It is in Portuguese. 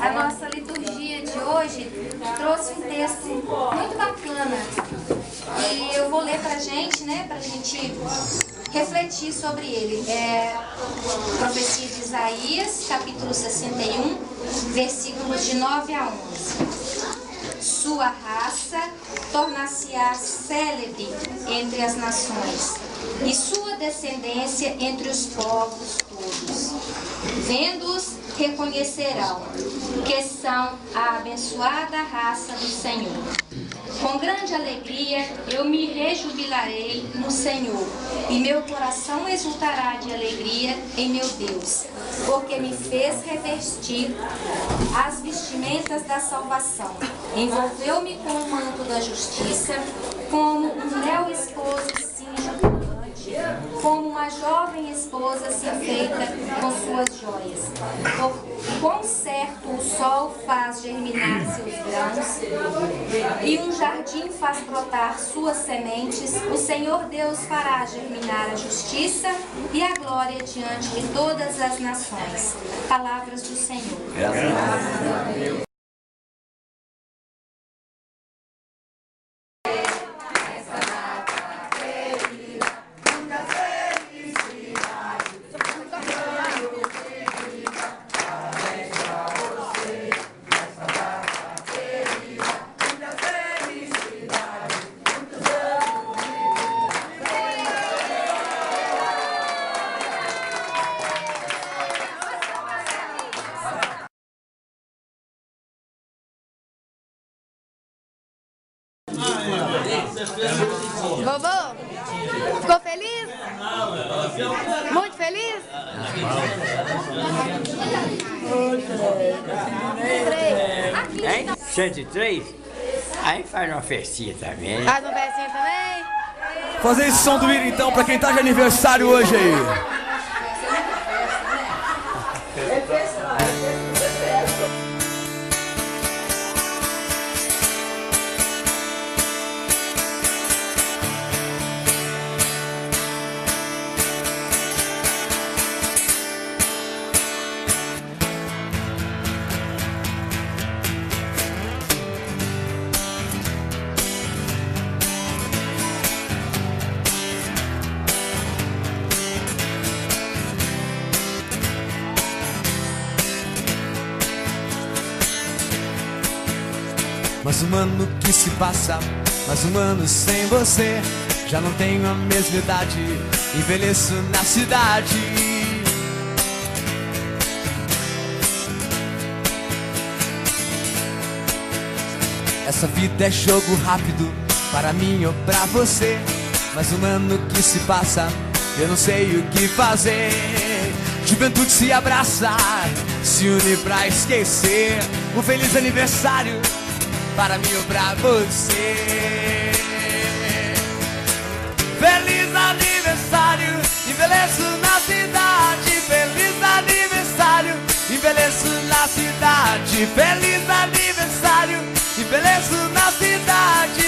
A nossa liturgia de hoje trouxe um texto muito bacana e eu vou ler pra gente, né, pra gente refletir sobre ele. É profecia de Isaías, capítulo 61, versículos de 9 a 11. Sua raça tornar-se-á célebre entre as nações, e sua descendência entre os povos todos. Vendo-os, reconhecerão que são a abençoada raça do Senhor. Com grande alegria eu me rejubilarei no Senhor, e meu coração exultará de alegria em meu Deus, porque me fez revestir as vestimentas da salvação, envolveu-me com o manto da justiça, como um neo esposo cinge o turbante, como uma jovem esposa se enfeita com suas joias. Quão certo o sol faz germinar seus grãos, e um jardim faz brotar suas sementes, o Senhor Deus fará germinar a justiça e a glória diante de todas as nações. Palavras do Senhor. Graças a Deus. Vovô, ficou feliz? Muito feliz? Hein? 103? Aí faz uma festinha também. Faz uma festinha também? Fazer esse som do hino então pra quem tá de aniversário hoje aí. Mas um ano que se passa, mais um ano sem você. Já não tenho a mesma idade, envelheço na cidade. Essa vida é jogo rápido, para mim ou pra você. Mais um ano que se passa, eu não sei o que fazer. Juventude se abraça, se une pra esquecer. Um feliz aniversário para mim ou pra você. Feliz aniversário, envelheço na cidade. Feliz aniversário, envelheço na cidade. Feliz aniversário, envelheço na cidade.